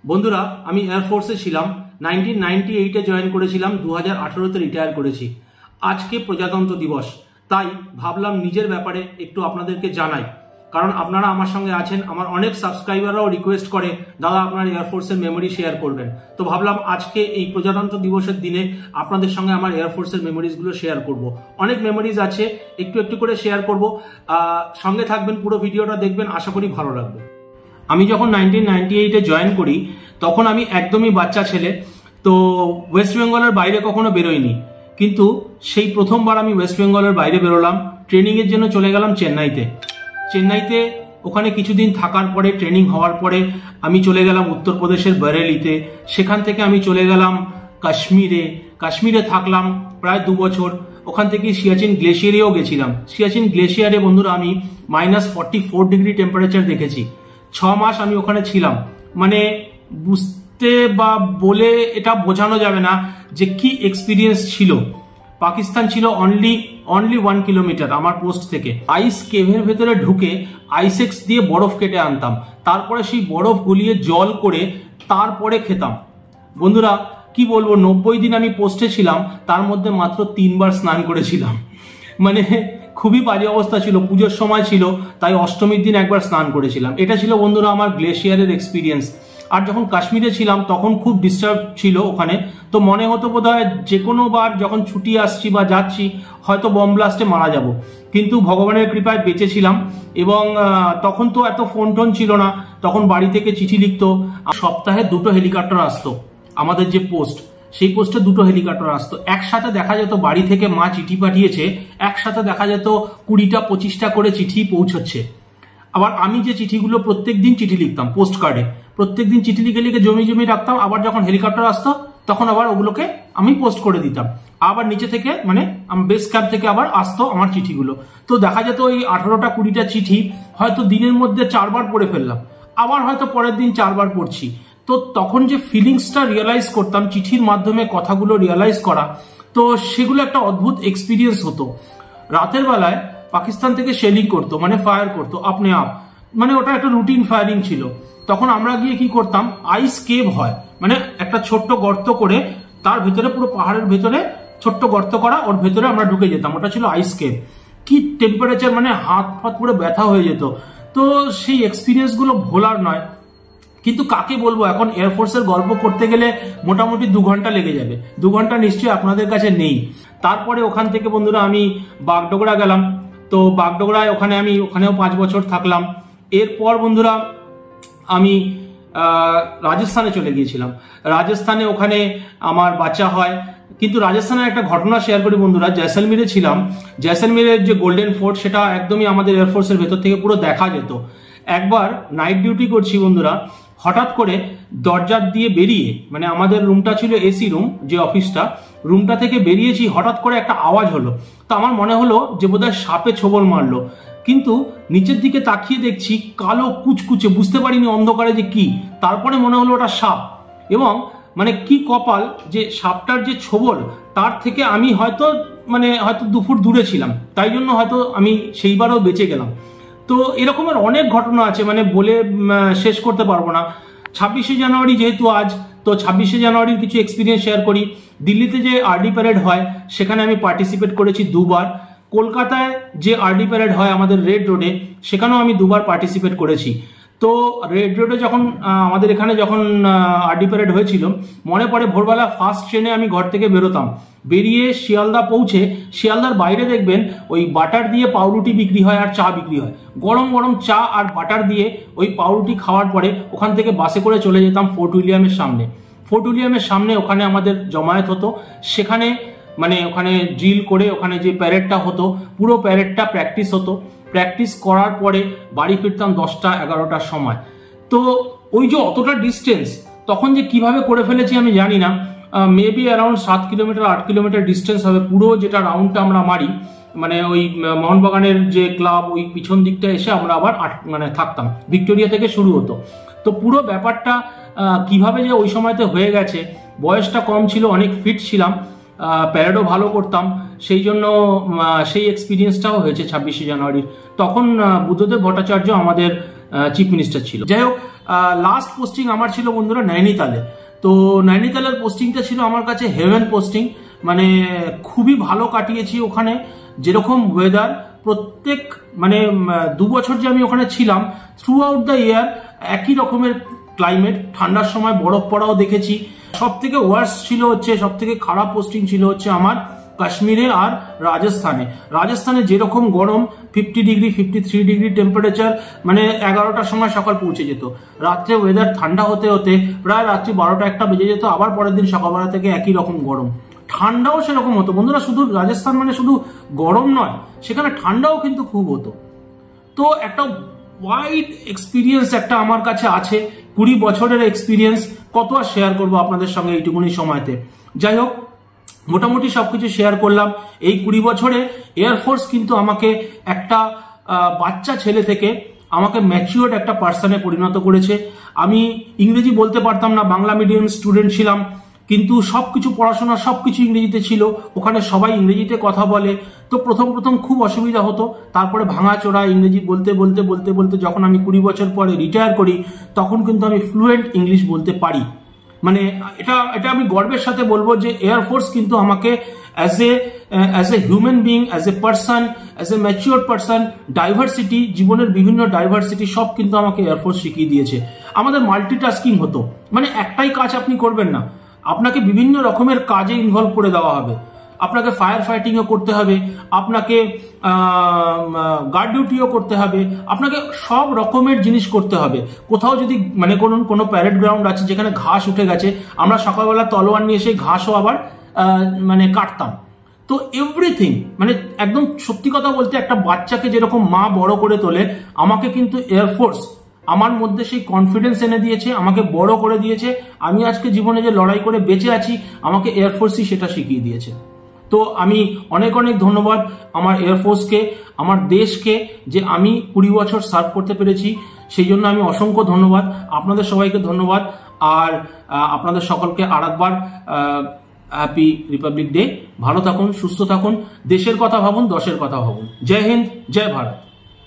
বন্ধুরা, আমি এয়ারফোর্সে ছিলাম। 1998-এ জয়েন করেছিলাম, 2018-তে রিটায়ার করেছি। আজকে প্রজাতন্ত্র দিবস, তাই ভাবলাম নিজের ব্যাপারে একটু আপনাদেরকে জানাই। কারণ আপনারা আমার সঙ্গে আছেন, আমার অনেক সাবস্ক্রাইবাররাও রিকোয়েস্ট করে দাদা আপনার এয়ারফোর্সের মেমোরি শেয়ার করবেন। তো ভাবলাম আজকে এই প্রজাতন্ত্র দিবসের দিনে আপনাদের সঙ্গে আমার এয়ারফোর্সের মেমোরিজগুলো শেয়ার করব। অনেক মেমোরিজ আছে, একটু একটু করে শেয়ার করব। সঙ্গে থাকবেন, পুরো ভিডিওটা দেখবেন, আশা করি ভালো লাগবে। আমি যখন 1998-এ জয়েন করি তখন আমি একদমই বাচ্চা ছেলে, তো ওয়েস্ট বেঙ্গলের বাইরে কখনো বেরোইনি। কিন্তু সেই প্রথমবার আমি ওয়েস্ট বেঙ্গলের বাইরে বেরোলাম, ট্রেনিংয়ের জন্য চলে গেলাম চেন্নাইতে। ওখানে কিছুদিন থাকার পরে, ট্রেনিং হওয়ার পরে আমি চলে গেলাম উত্তরপ্রদেশের বরেলিতে। সেখান থেকে আমি চলে গেলাম কাশ্মীরে থাকলাম প্রায় 2 বছর। ওখান থেকে সিয়াচিন গ্লেশিয়ারেও গেছিলাম। সিয়াচিন গ্লেশিয়ারে বন্ধুরা আমি -44 ডিগ্রি টেম্পারেচার দেখেছি। 6 মাস আমি ওখানে ছিলাম। মানে বুঝতে বা বলে এটা বোঝানো যাবে না যে কি এক্সপিরিয়েন্স ছিল। পাকিস্তান ছিল অনলি 1 কিলোমিটার আমার পোস্ট থেকে। আইস কেভের ভেতরে ঢুকে আইসেক্স দিয়ে বরফ কেটে আনতাম, তারপরে সেই বরফ গলিয়ে জল করে তারপরে খেতাম। বন্ধুরা কি বলবো, 90 দিন আমি পোস্টে ছিলাম, তার মধ্যে মাত্র 3 বার স্নান করেছিলাম। মানে খুবই বাজে অবস্থা ছিল। পুজোর সময় ছিল, তাই অষ্টমীর দিন একবার স্নান করেছিলাম। এটা ছিল বন্ধুরা আমার গ্লেশিয়ারের এক্সপিরিয়েন্স। আর যখন কাশ্মীরে ছিলাম তখন খুব ডিস্টার্ব ছিল ওখানে, তো মনে হতো বোধহয় যে কোনো বার যখন ছুটি আসছি বা যাচ্ছি হয়তো বম ব্লাস্টে মারা যাব। কিন্তু ভগবানের কৃপায় বেঁচেছিলাম। এবং তখন তো এত ফোন টোন ছিল না, তখন বাড়ি থেকে চিঠি লিখতো। সপ্তাহে 2টো হেলিকপ্টার আসতো আমাদের যে পোস্ট, সেই পোস্টে 2টো হেলিকপ্টার আসতো। একসাথে দেখা যেত বাড়ি থেকে মা চিঠি পাঠিয়েছে, একসাথে দেখা যেত 20টা-25টা করে চিঠি পৌঁছচ্ছে। আবার আমি যে চিঠিগুলো প্রত্যেক দিন চিঠি লিখতাম পোস্ট কার্ডে, প্রত্যেক দিন চিঠি লিখে জমি রাখতাম। আবার যখন হেলিকপ্টার আসতো তখন আবার ওগুলোকে আমি পোস্ট করে দিতাম। আবার নিচে থেকে মানে বেস ক্যাম্প থেকে আবার আসতো আমার চিঠিগুলো। তো দেখা যেত ওই 18টা-20টা চিঠি হয়তো দিনের মধ্যে 4 বার পড়ে ফেললাম, আবার হয়তো পরের দিন 4 বার পড়ছি। তো তখন যে ফিলিংসটা রিয়েলাইজ করতাম, চিঠির মাধ্যমে কথাগুলো রিয়েলাইজ করা, তো সেগুলো একটা অদ্ভুত এক্সপিরিয়েন্স হতো। রাতের বেলায় পাকিস্তান থেকে শেলিং করতো, মানে ফায়ার করতো আপনি আপ, মানে ওটা একটা রুটিন ফায়ারিং ছিল। তখন আমরা গিয়ে কি করতাম, আইস কেভ হয়, মানে একটা ছোট্ট গর্ত করে তার ভিতরে, পুরো পাহাড়ের ভিতরে ছোট্ট গর্ত করা, ওর ভেতরে আমরা ঢুকে যেতাম। ওটা ছিল আইস কেভ। কি টেম্পারেচার, মানে হাত ফাত পুরো ব্যথা হয়ে যেত। তো সেই এক্সপিরিয়েন্স গুলো ভোলার নয়। কিন্তু কাকে বলবো, এখন এয়ারফোর্সের গল্প করতে গেলে মোটামুটি 2 ঘন্টা লেগে যাবে। 2 ঘন্টা নিশ্চয়ই আপনাদের কাছে নেই। তারপরে ওখান থেকে বন্ধুরা আমি বাগডোগরা গেলাম। তো বাগডোগরায় ওখানেও 5 বছর থাকলাম। এরপর বন্ধুরা আমি রাজস্থানে চলে গিয়েছিলাম। রাজস্থানে ওখানে আমার বাচ্চা হয়। কিন্তু রাজস্থানের একটা ঘটনা শেয়ার করি বন্ধুরা। জয়সলমীরে ছিলাম। জয়সলমীরের যে গোল্ডেন ফোর্ট, সেটা একদমই আমাদের এয়ারফোর্সের ভেতর থেকে পুরো দেখা যেত। একবার নাইট ডিউটি করছি বন্ধুরা, হঠাৎ করে দরজা দিয়ে বেরিয়ে, মানে আমাদের রুমটা ছিল এসি রুম, যে অফিসটা, রুমটা থেকে বেরিয়েছি, হঠাৎ করে একটা আওয়াজ হলো। তো আমার মনে হলো যে বোধহয় সাপে ছোবল মারলো। কিন্তু নিচের দিকে তাকিয়ে দেখছি কালো কুচকুচে, বুঝতে পারিনি অন্ধকারে যে কি। তারপরে মনে হলো ওটা সাপ। এবং মানে কি কপাল যে সাপটার যে ছোবল, তার থেকে আমি হয়তো 2 ফুট দূরে ছিলাম, তাই জন্য হয়তো আমি সেইবারও বেঁচে গেলাম। তো এরকমের অনেক ঘটনা আছে, মানে বলে শেষ করতে পারবো না। 26শে জানুয়ারি যেহেতু আজ, তো 26শে জানুয়ারির কিছু এক্সপিরিয়েন্স শেয়ার করি। দিল্লিতে যে আরডি প্যারেড হয় সেখানে আমি পার্টিসিপেট করেছি 2 বার। কলকাতায় যে আরডি প্যারেড হয় আমাদের রেড রোডে, সেখানেও আমি 2 বার পার্টিসিপেট করেছি। তো রেড রোডে যখন আমাদের এখানে যখন আরডি প্যারেড হয়েছিল, মনে পড়ে ভোরবেলা ফার্স্ট ট্রেনে আমি ঘর থেকে বেরোতাম। বেরিয়ে শিয়ালদা পৌঁছে, শিয়ালদার বাইরে দেখবেন ওই বাটার দিয়ে পাউরুটি বিক্রি হয় আর চা বিক্রি হয়। গরম গরম চা আর বাটার দিয়ে ওই পাউরুটি খাওয়ার পরে ওখান থেকে বাসে করে চলে যেতাম ফোর্ট উইলিয়ামের সামনে। ফোর্ট উইলিয়ামের সামনে ওখানে আমাদের জমায়েত হতো। সেখানে মানে ওখানে ড্রিল করে ওখানে যে প্যারেডটা হতো, পুরো প্যারেডটা প্র্যাকটিস হতো। প্র্যাকটিস করার পরে বাড়ি ফিরতাম 10টা-11টার সময়। তো ওই যে অতটা ডিস্টেন্স তখন যে কিভাবে করে ফেলেছি আমি জানি না। Maybe around 7 kilometre 8 kilometre distance হবে পুরো, যেটা রাউন্ডটা আমরা মারি। মানে ওই মোহনবাগানের যে ক্লাব, ওই পিছন দিকটা এসে আমরা আবার থাকতাম। ভিক্টোরিয়া থেকে শুরু হতো। তো পুরো ব্যাপারটা কিভাবে যে ওই সময়তে হয়ে গেছে, বয়সটা কম ছিল, অনেক ফিট ছিলাম, প্যারেডও ভালো করতাম, সেই জন্য সেই এক্সপিরিয়েন্সটাও হয়েছে 26শে জানুয়ারির। তখন বুদ্ধদেব ভট্টাচার্য আমাদের চিফ মিনিস্টার ছিল। যাই হোক, লাস্ট পোস্টিং আমার ছিল বন্ধুরা নৈনিতালে। তো নৈনিতালের পোস্টিংটা ছিল আমার কাছে হেভেন পোস্টিং, মানে খুবই ভালো কাটিয়েছি ওখানে। যেরকম ওয়েদার প্রত্যেক মানে 2 বছর যে আমি ওখানে ছিলাম, থ্রু আউট দ্য ইয়ার একই রকমের ক্লাইমেট, ঠান্ডার সময় বরফ পড়াও দেখেছি। সব থেকে ওয়ার্স্ট ছিল হচ্ছে, সব থেকে খারাপ পোস্টিং ছিল হচ্ছে আমার কাশ্মীরে আর রাজস্থানে যেরকম গরম, 50 ডিগ্রি 53 ডিগ্রি টেম্পারেচার, মানে 11টার সময় সকাল পৌঁছে যেত, রাত্রে ওয়েদার ঠান্ডা হতে হতে প্রায় রাত্রি 12টা 1টা বেজে যেত, আবার পরের দিন সকালবেলা থেকে একই রকম গরম। ঠান্ডাও সেরকম হতো বন্ধুরা, শুধু রাজস্থান মানে শুধু গরম নয়, সেখানে ঠান্ডাও কিন্তু খুব হতো। তো একটা ওয়াইড এক্সপিরিয়েন্স একটা আমার কাছে আছে, 20 বছরের এক্সপিরিয়েন্স, কত আর শেয়ার করবো আপনাদের সঙ্গে এইটুকুনি সময়তে। যাই হোক, মোটামুটি সবকিছু শেয়ার করলাম। এই 20 বছরে এয়ারফোর্স কিন্তু আমাকে একটা বাচ্চা ছেলে থেকে আমাকে ম্যাচিওর্ড একটা পার্সনে পরিণত করেছে। আমি ইংরেজি বলতে পারতাম না, বাংলা মিডিয়াম স্টুডেন্ট ছিলাম, কিন্তু সবকিছু পড়াশোনা সবকিছু ইংরেজিতে ছিল, ওখানে সবাই ইংরেজিতে কথা বলে। তো প্রথম খুব অসুবিধা হতো, তারপরে ভাঙাচোরা ইংরেজি বলতে বলতে বলতে বলতে যখন আমি 20 বছর পরে রিটায়ার করি, তখন কিন্তু আমি ফ্লুয়েন্ট ইংলিশ বলতে পারি। মানে এটা আমি গর্বের সাথে বলবো যে এয়ারফোর্স কিন্তু আমাকে as a human being, as a person, as a mature person, diversity, জীবনের বিভিন্ন ডাইভার্সিটি সব কিন্তু আমাকে এয়ারফোর্স শিখিয়ে দিয়েছে। আমাদের মাল্টিটাস্কিং হতো, মানে একটাই কাজ আপনি করবেন না, আপনাকে বিভিন্ন রকমের কাজে ইনভলভ করে দেওয়া হবে। আপনাকে ফায়ার ফাইটিংও করতে হবে, আপনাকে গার্ড ডিউটিও করতে হবে, আপনাকে সব রকমের জিনিস করতে হবে। কোথাও যদি মানে কোনো প্যারেড গ্রাউন্ড আছে যেখানে ঘাস উঠে গেছে, আমরা সকালবেলা তলোয়ার নিয়ে সেই ঘাসও আবার মানে কাটতাম। তো এভরিথিং, মানে একদম সত্যি কথা বলতে, একটা বাচ্চাকে যেরকম মা বড় করে তোলে, আমাকে কিন্তু এয়ারফোর্স আমার মধ্যে সেই কনফিডেন্স এনে দিয়েছে, আমাকে বড় করে দিয়েছে। আমি আজকে জীবনে যে লড়াই করে বেঁচে আছি, আমাকে এয়ারফোর্সই সেটা শিখিয়ে দিয়েছে। তো আমি অনেক ধন্যবাদ আমার এয়ারফোর্সকে, আমার দেশকে, যে আমি 20 বছর সার্ভ করতে পেরেছি, সেই জন্য আমি অসংখ্য ধন্যবাদ। আপনাদের সবাইকে ধন্যবাদ, আর আপনাদের সকলকে আরেকবার হ্যাপি রিপাবলিক ডে। ভালো থাকুন, সুস্থ থাকুন, দেশের কথা ভাবুন, দশের কথা ভাবুন। জয় হিন্দ, জয় ভারত।